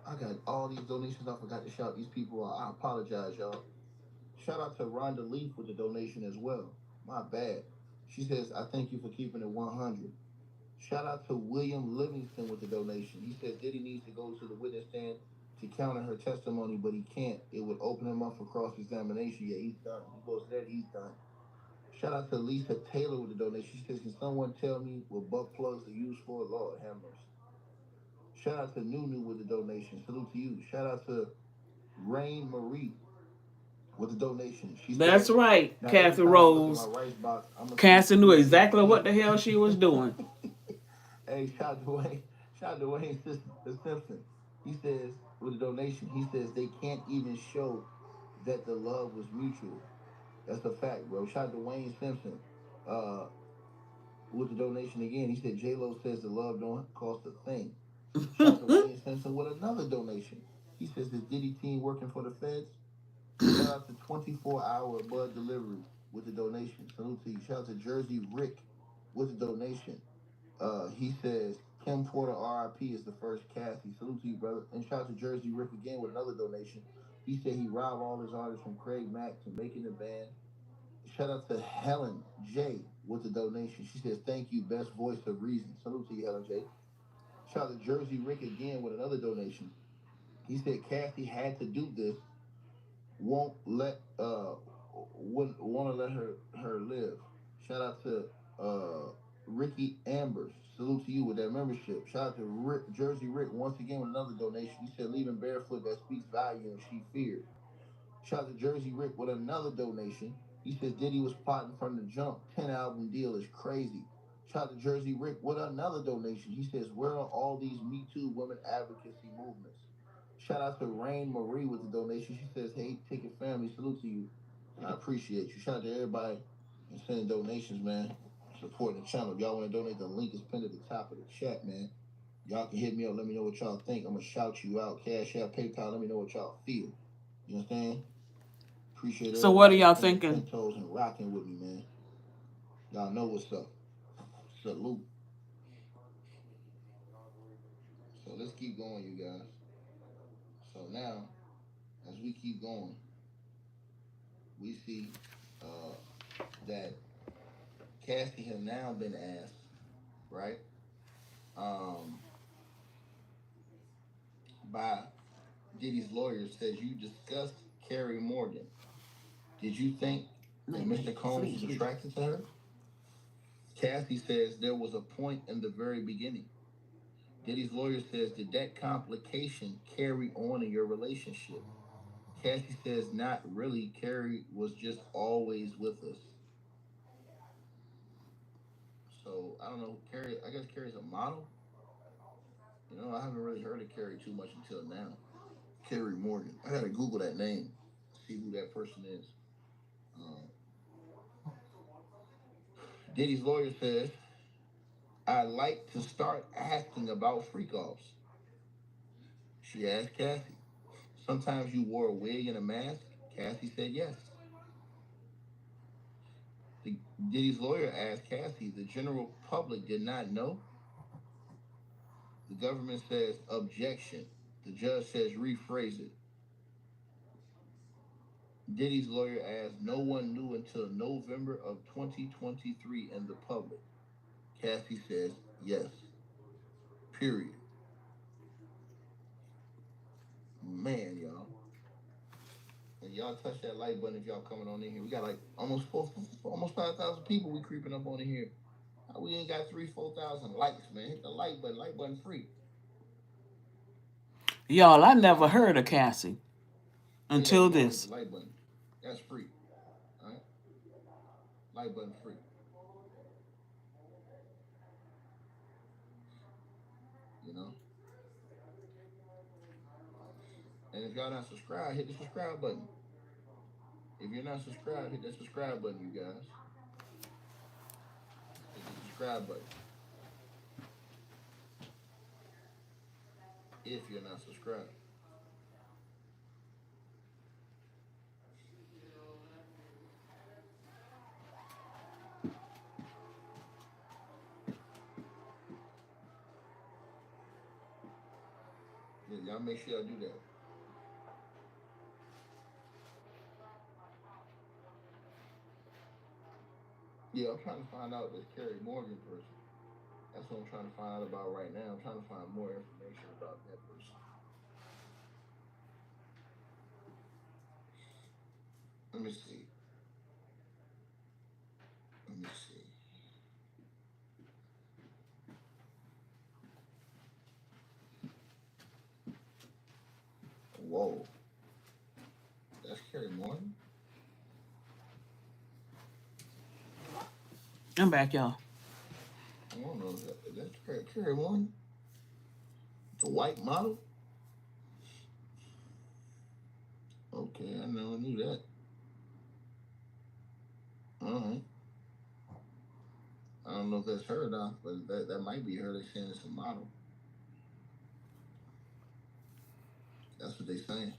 Speaker 4: I got all these donations I forgot to shout these people out. I apologize, y'all. Shout out to Rhonda Leaf with the donation as well. My bad. She says, I thank you for keeping it 100. Shout out to William Livingston with the donation. He says Diddy needs to go to the witness stand to counter her testimony, but he can't. It would open him up for cross examination. Yeah, he's done. He goes to that, he's done. Shout out to Lisa Taylor with the donation. She says, can someone tell me what butt plugs are used for? Lord have mercy. Shout out to Nunu with the donation. Salute to you. Shout out to Rain Marie with the donation. She
Speaker 1: That's
Speaker 4: says,
Speaker 1: right,
Speaker 4: now every
Speaker 1: Kathy
Speaker 4: time I look in my
Speaker 1: Rose.
Speaker 4: rice box, I'm gonna see
Speaker 1: Cassie knew
Speaker 4: Diddy
Speaker 1: exactly what the
Speaker 4: King.
Speaker 1: hell she was doing.
Speaker 4: Hey, shout out to Wayne Simpson. He says with the donation, he says they can't even show that the love was mutual. That's a fact, bro. Shout out to Wayne Simpson. Uh, with the donation again, he said J Lo says the love don't cost a thing. Shout out to Wayne Simpson with another donation. He says the Diddy team working for the feds. Shout out to 24-hour Bud Delivery with the donation. Salute to you. Shout out to Jersey Rick with the donation. He says Kim Porter RIP is the first Cassie. Salute to you, brother. And shout out to Jersey Rick again with another donation. He said he robbed all his artists from Craig Mack to making the band. Shout out to Helen J with the donation. She says, thank you, best voice of reason. Salute to you, Helen J. Shout out to Jersey Rick again with another donation. He said Kathy had to do this, won't let wouldn't want to let her live. Shout out to Ricky Ambers. Salute to you with that membership. Shout out to Jersey Rick once again with another donation. He said leaving barefoot that speaks value and she feared. Shout out to Jersey Rick with another donation. He says Diddy was plotting from the jump. 10-album deal is crazy. Shout out to Jersey Rick with another donation. He says, where are all these Me Too women advocacy movements? Shout out to Rain Marie with the donation. She says, hey, Ticket family, salute to you. I appreciate you. Shout out to everybody and sending donations, man. Supporting the channel. If y'all want to donate, the link is pinned at the top of the chat, man. Y'all can hit me up. Let me know what y'all think. I'm going to shout you out. Cash App, PayPal. Let me know what y'all feel. You understand? Appreciate
Speaker 1: So what are
Speaker 4: everybody
Speaker 1: y'all
Speaker 4: standing
Speaker 1: thinking?
Speaker 4: 10 toes and rocking with me, man. Y'all know what's up. Salute. So let's keep going, you guys. So now, as we keep going, we see that Cassie has now been asked, right, um, by Diddy's lawyer, says you discussed Carrie Morgan. Did you think that Mr. Combs was attracted to her? Cassie says there was a point in the very beginning. Diddy's lawyer says, did that complication carry on in your relationship? Cassie says, not really. Carrie was just always with us. So I don't know. Carrie, I guess Carrie's a model. You know, I haven't really heard of Carrie too much until now. Carrie Morgan. I gotta Google that name, see who that person is. Um, Diddy's lawyer says, I like to start asking about freak offs. She asked Cassie. Sometimes you wore a wig and a mask. Cassie said yes. The Diddy's lawyer asked Cassie, the general public did not know. The government says objection. The judge says rephrase it. Diddy's lawyer asked, no one knew until November of 2023 in the public. Cassie says yes. Period. Man, y'all. And y'all touch that like button if y'all coming on in here. We got like almost 5,000 people we creeping up on in here. We ain't got 4,000 likes, man. Hit the like button free.
Speaker 1: Y'all, I never heard of Cassie
Speaker 4: Yeah,
Speaker 1: until
Speaker 4: you want to hit
Speaker 1: this.
Speaker 4: the like button. That's free. All right? Like button free. You know? And if y'all not subscribed, hit the subscribe button. If you're not subscribed, hit that subscribe button, you guys. Hit the subscribe button. If you're not subscribed. Yeah, y'all make sure y'all do that. Yeah, I'm trying to find out this Carrie Morgan person. That's what I'm trying to find out about right now. I'm trying to find more information about that person. Let me see. Let me see. Whoa. That's Carrie Morgan?
Speaker 1: I'm back, y'all.
Speaker 4: I don't know. That's Carrie one, the white model. Okay, I never knew that. All right. I don't know if that's her or not, but that might be her. They saying it's a model. That's what they saying.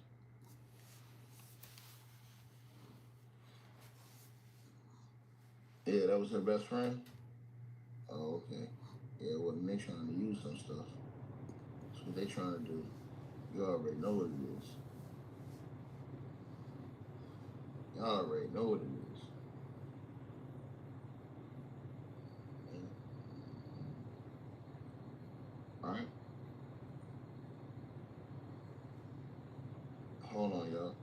Speaker 4: Yeah, that was her best friend. Oh, okay. Yeah, well, they trying to use some stuff. That's what they trying to do. You already know what it is. You already know what it is. Yeah. All right. Hold on, y'all.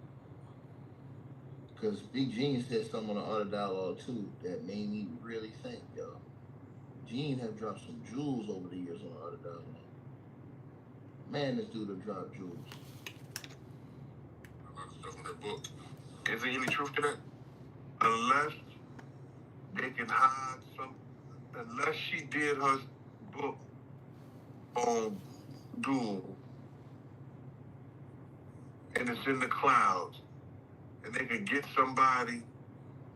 Speaker 4: Because Big Gene said something on the other dialogue too that made me really think, y'all. Gene have dropped some jewels over the years on the other dialogue. Man, this dude have dropped jewels. A lot of stuff in that book. Is there any truth to that? Unless they can hide some, unless she did her book on Duel and it's in the clouds and they can get somebody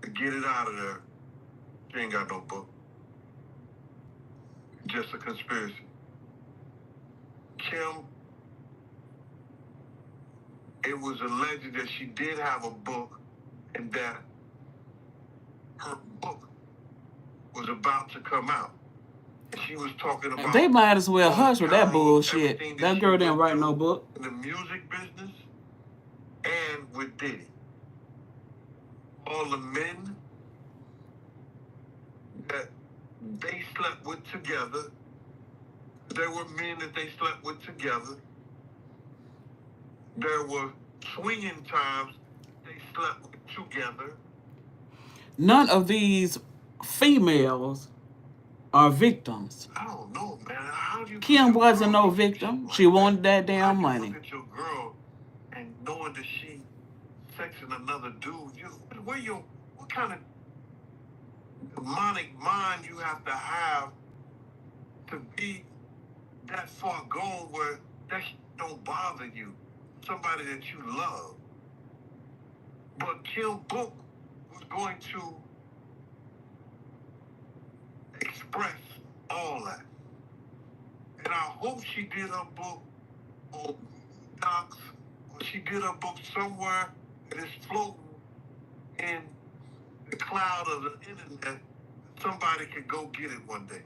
Speaker 4: to get it out of there, she ain't got no book. Just a conspiracy. Kim, it was alleged that she did have a book and that her book was about to come out. She was talking about
Speaker 1: They might as well hush with that
Speaker 4: everything
Speaker 1: bullshit. That
Speaker 4: she
Speaker 1: girl didn't
Speaker 4: went
Speaker 1: write no
Speaker 4: through
Speaker 1: book.
Speaker 4: in the music business and with Diddy. All the men that they slept with together, there were men that they slept with together. There were swinging times they slept with together.
Speaker 1: None of these females are victims.
Speaker 4: I don't know, man. How do you put
Speaker 1: Kim
Speaker 4: your
Speaker 1: wasn't
Speaker 4: girl
Speaker 1: no
Speaker 4: through some shit
Speaker 1: victim. She
Speaker 4: like that?
Speaker 1: wanted that
Speaker 4: How
Speaker 1: damn
Speaker 4: do you
Speaker 1: money.
Speaker 4: look at your girl and knowing that she sexing another dude? What kind of demonic mind you have to be that far gone where that don't bother you? Somebody that you love. But Kim Book was going to express all that. And I hope she did her book on Docs, or she did her book somewhere that is floating in the cloud of the internet. Somebody could go get it one day.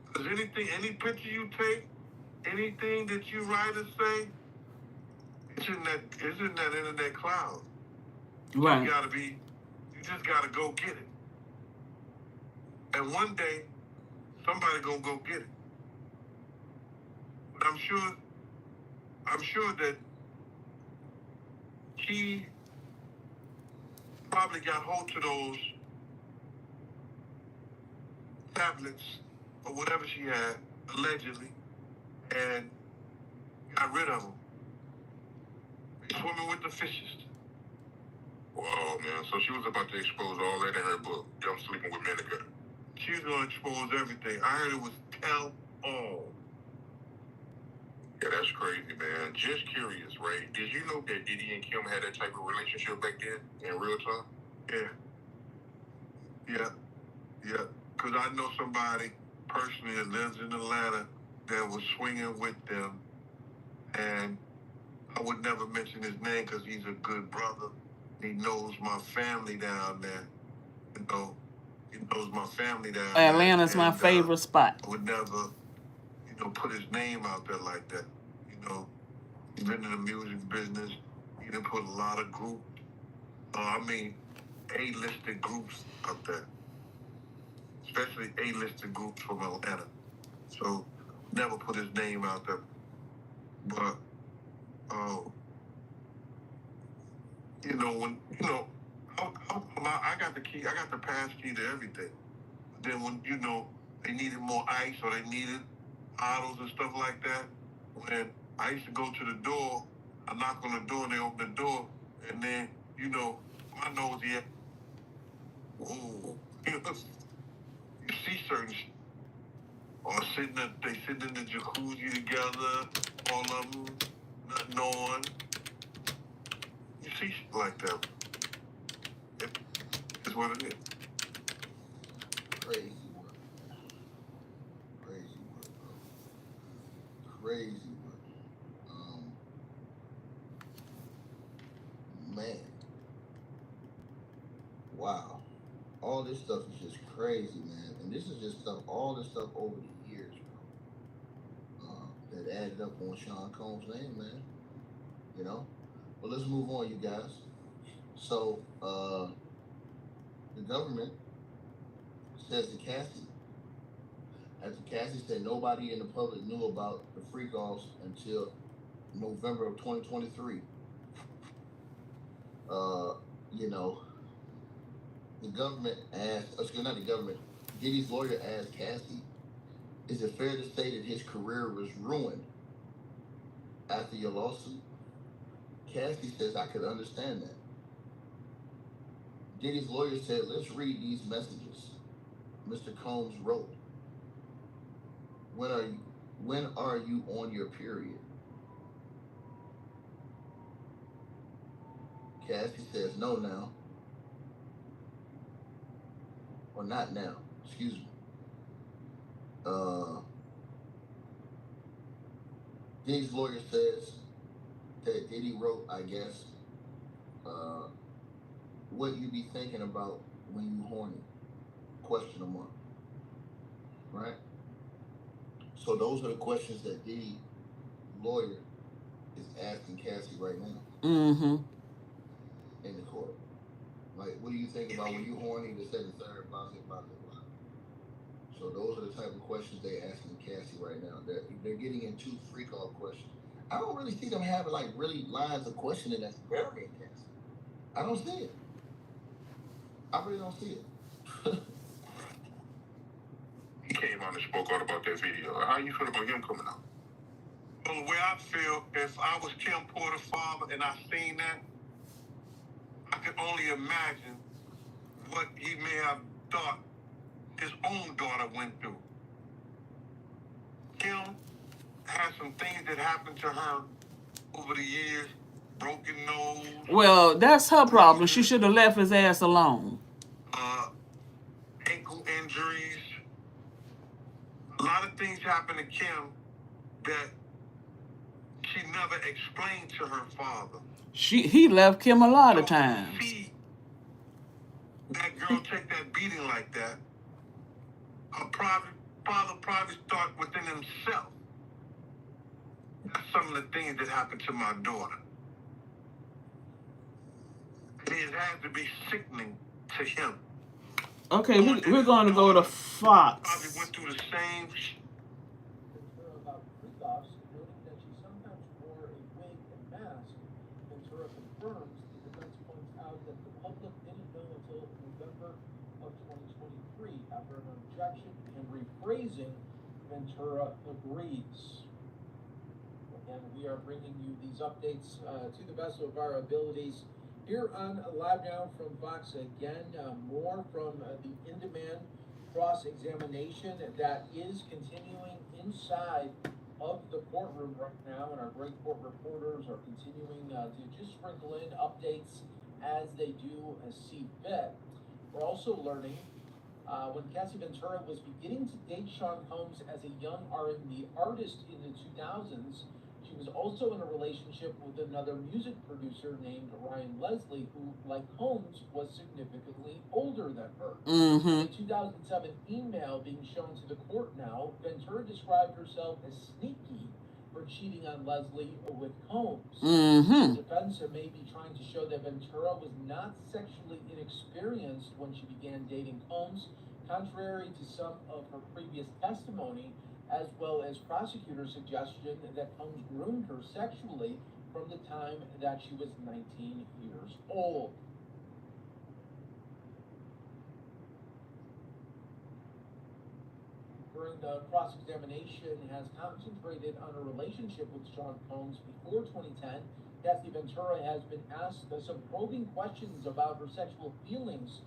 Speaker 4: Because any picture you take, anything that you write or say, it's in that internet cloud.
Speaker 1: Right.
Speaker 4: You just gotta go get it. And one day, somebody gonna go get it. But I'm sure that he probably got hold to those tablets or whatever she had, allegedly, and got rid of them. Swimming with the fishes. Wow, man. So she was about to expose all that in her book. Them sleeping with men together. She was going to expose everything. I heard it was tell all. Yeah, that's crazy, man. Just curious, right? Did you know that Diddy and Kim had that type of relationship back then in real time? Yeah. Yeah. Yeah. Because I know somebody personally that lives in Atlanta that was swinging with them, and I would never mention his name because he's a good brother. He knows my family down there. You know, he knows my family down there.
Speaker 1: Atlanta's my favorite spot.
Speaker 4: I would never, put his name out there like that. You know, he's been in the music business. He done put a lot of groups, A-listed groups out there, especially A-listed groups from Atlanta. So, never put his name out there. But, uh, I got the key, I got the pass key to everything. Then when, they needed more ice or they needed bottles and stuff like that, when I used to go to the door, I knock on the door and they open the door, and then, my nose, yeah, ooh,
Speaker 2: You know, you see certain or they sitting in the jacuzzi together, all of them, nothing on. You see shit like that. It is what it is.
Speaker 4: Crazy work. Crazy work, bro. Crazy work. Man. Wow. All this stuff is just crazy, man. And this is just stuff, all this stuff over the years, bro. That added up on Sean Combs' name, man. You know? Well, let's move on, you guys. So, the government says to Cassie, after Cassie said nobody in the public knew about the freak offs until November of 2023. Uh, you know, the government asked, excuse not the government, Diddy's lawyer asked Cassie, is it fair to say that his career was ruined after your lawsuit? Cassie says, I could understand that. Diddy's lawyer said, let's read these messages. Mr. Combs wrote, when are you, when are you on your period? Cassie says, no now. Or not now, excuse me. Uh, Diddy's lawyer says that Diddy wrote, I guess, uh, what you be thinking about when you horny? Question mark. Right? So those are the questions that Diddy lawyer is asking Cassie right now
Speaker 1: Mm-hmm.
Speaker 4: in the court. Like, what do you think about when you horny? This, that, and the third, blah, blah, blah, blah. So those are the type of questions they're asking Cassie right now. They're getting into freak off questions. I don't really see them having like really lines of questioning that's interrogating Cassie. I don't see it. I really don't see it.
Speaker 2: He came out and spoke out about that video. How you feel about him coming out? Well, the way I feel, if I was Kim Porter's father and I seen that, I could only imagine what he may have thought his own daughter went through. Kim had some things that happened to her over the years, broken nose.
Speaker 1: Well, that's her problem. She should have left his ass alone.
Speaker 2: Uh, Ankle injuries. A lot of things happened to Kim that she never explained to her father.
Speaker 1: He left Kim a lot of
Speaker 2: So to
Speaker 1: times.
Speaker 2: see that girl take that beating like that, her father probably thought within himself, that's some of the things that happened to my daughter. It had to be sickening to him.
Speaker 1: Okay, we're going to go to
Speaker 2: Probably
Speaker 1: Fox.
Speaker 2: went through the same
Speaker 3: About freak-offs, noting that she sometimes wore a wig and mask. Ventura confirms the defense points out that the public didn't know until November of 2023. After an objection and rephrasing, Ventura agrees. Again, we are bringing you these updates to the best of our abilities here on Live Now from Fox. Again, more from the in-demand cross-examination that is continuing inside of the courtroom right now, and our great court reporters are continuing to just sprinkle in updates as they do see fit. We're also learning when Cassie Ventura was beginning to date Sean Combs as a young R&B artist in the 2000s, she was also in a relationship with another music producer named Ryan Leslie, who, like Combs, was significantly older than her.
Speaker 1: Mm-hmm.
Speaker 3: In a 2007 email being shown to the court now, Ventura described herself as sneaky for cheating on Leslie with Combs.
Speaker 1: Mm-hmm.
Speaker 3: The defense may be trying to show that Ventura was not sexually inexperienced when she began dating Combs, contrary to some of her previous testimony, as well as prosecutor suggestion that Combs groomed her sexually from the time that she was 19 years old. During the cross-examination has concentrated on her relationship with Sean Combs before 2010. Cassie Ventura has been asked some probing questions about her sexual feelings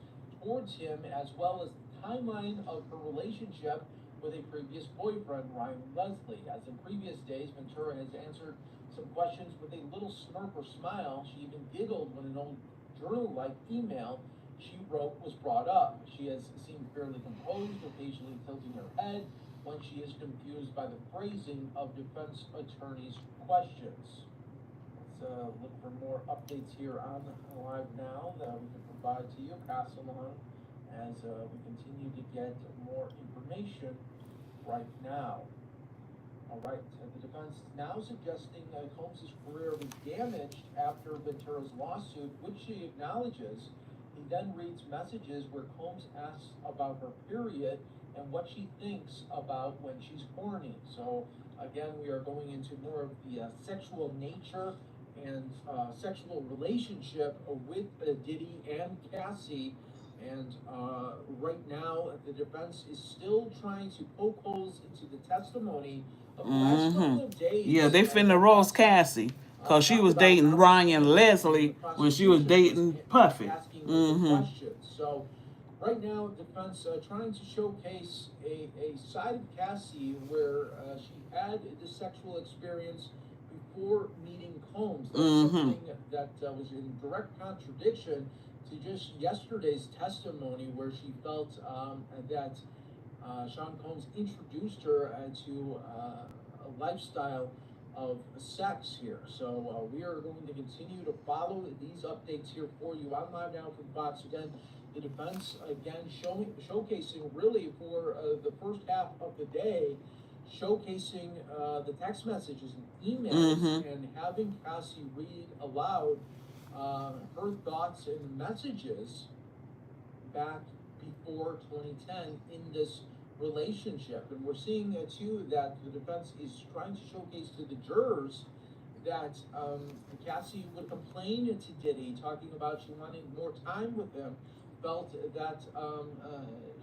Speaker 3: towards him, as well as the timeline of her relationship with a previous boyfriend, Ryan Leslie. As in previous days, Ventura has answered some questions with a little smirk or smile. She even giggled when an old journal-like email she wrote was brought up. She has seemed fairly composed, occasionally tilting her head when she is confused by the phrasing of defense attorneys' questions. Let's look for more updates here on Live Now that we can provide to you. Pass along as we continue to get more information right now. All right, the defense is now suggesting Combs' career was damaged after Ventura's lawsuit, which she acknowledges. He then reads messages where Combs asks about her period and what she thinks about when she's horny. So again, we are going into more of the sexual nature and sexual relationship with Diddy and Cassie. And right now, the defense is still trying to poke holes into the testimony of the last couple of days.
Speaker 1: Yeah, they finna roast Cassie. Cause she was dating Ryan Leslie when she was dating Puffy.
Speaker 3: Questions. So right now, defense trying to showcase a side of Cassie where she had the sexual experience before meeting Combs. That's something that was in direct contradiction to just yesterday's testimony, where she felt that Sean Combs introduced her to a lifestyle of sex here. So we are going to continue to follow these updates here for you on Live Now from Fox. Again, the defense again showcasing really for the first half of the day, showcasing the text messages and emails and having Cassie read aloud her thoughts and messages back before 2010 in this relationship. And we're seeing too that the defense is trying to showcase to the jurors that Cassie would complain to Diddy, talking about she wanted more time with him, felt that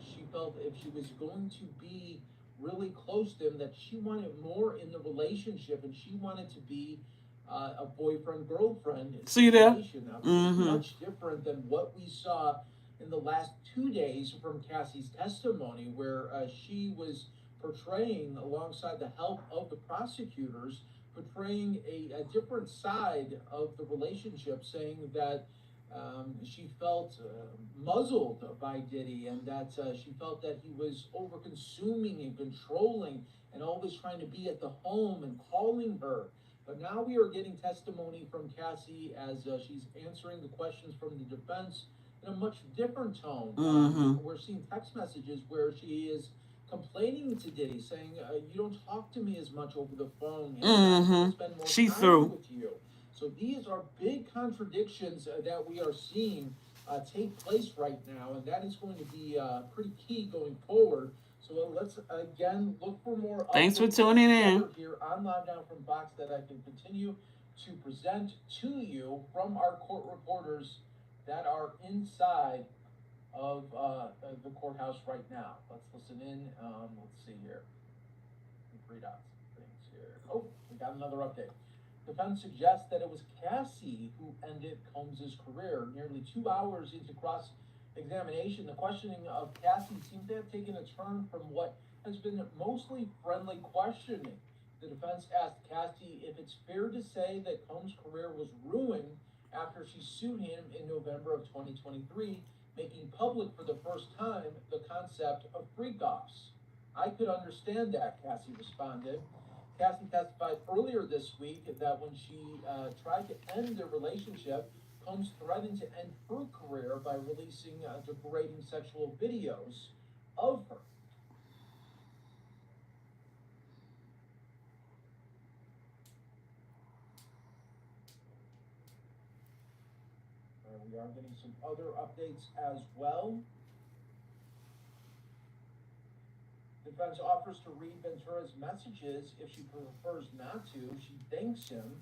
Speaker 3: she felt if she was going to be really close to him, that she wanted more in the relationship and she wanted to be a boyfriend girlfriend
Speaker 1: See there?
Speaker 3: situation. Now, much different than what we saw in the last 2 days from Cassie's testimony, where she was portraying, alongside the help of the prosecutors, portraying a different side of the relationship, saying that she felt muzzled by Diddy, and that she felt that he was over consuming and controlling and always trying to be at the home and calling her. But now we are getting testimony from Cassie as she's answering the questions from the defense in a much different tone. We're seeing text messages where she is complaining to Diddy, saying, "You don't talk to me as much over the phone. And I want to spend more time with you." So these are big contradictions that we are seeing take place right now, and that is going to be pretty key going forward. So let's again look for more.
Speaker 1: Thanks for tuning in
Speaker 3: Here on Live Now from Fox that I can continue to present to you from our court reporters that are inside of the courthouse right now. Let's listen in. Let's see here. Three dots. Things here. Oh, we got another update. Defense suggests that it was Cassie who ended Combs' career. Nearly 2 hours into cross examination, the questioning of Cassie seemed to have taken a turn from what has been mostly friendly questioning. The defense asked Cassie if it's fair to say that Combs' career was ruined after she sued him in November of 2023, making public for the first time the concept of freak-offs. I could understand that, Cassie responded. Cassie testified earlier this week that when she tried to end their relationship, Combs threatened to end her career by releasing degrading sexual videos of her. We are getting some other updates as well. Defense offers to read Ventura's messages if she prefers not to. She thanks him.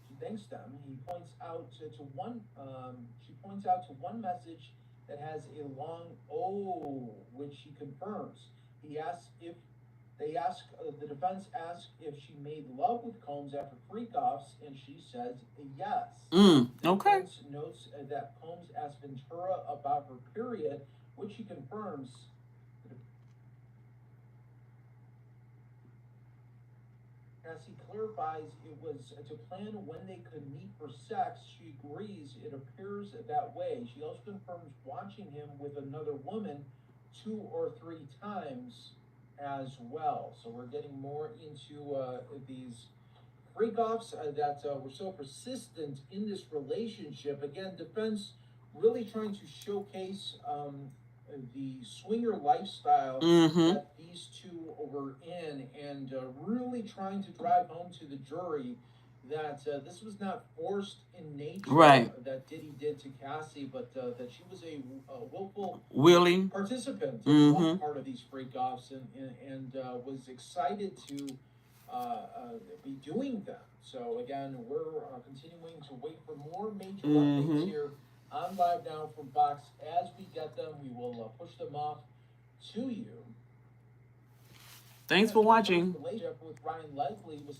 Speaker 3: She thanks them. He points out to one. She points out to one message that has a long O, which she confirms. He asks if The defense asked if she made love with Combs after freak-offs, and she says yes. The
Speaker 1: Okay.
Speaker 3: defense notes that Combs asked Ventura about her period, which she confirms. As he clarifies it was to plan when they could meet for sex, she agrees it appears that way. She also confirms watching him with another woman 2 or 3 times as well. So we're getting more into these breakoffs that were so persistent in this relationship. Again, defense really trying to showcase the swinger lifestyle that these two were in, and really trying to drive home to the jury that this was not forced in nature,
Speaker 1: Right.
Speaker 3: that Diddy did to Cassie, but that she was a willful
Speaker 1: Willing.
Speaker 3: participant in one part of these freak-offs, and was excited to be doing them. So again, we're continuing to wait for more major updates here on Live Now from Fox. As we get them, we will push them off to you.
Speaker 1: Thanks for watching.
Speaker 3: Relationship with Ryan Leslie was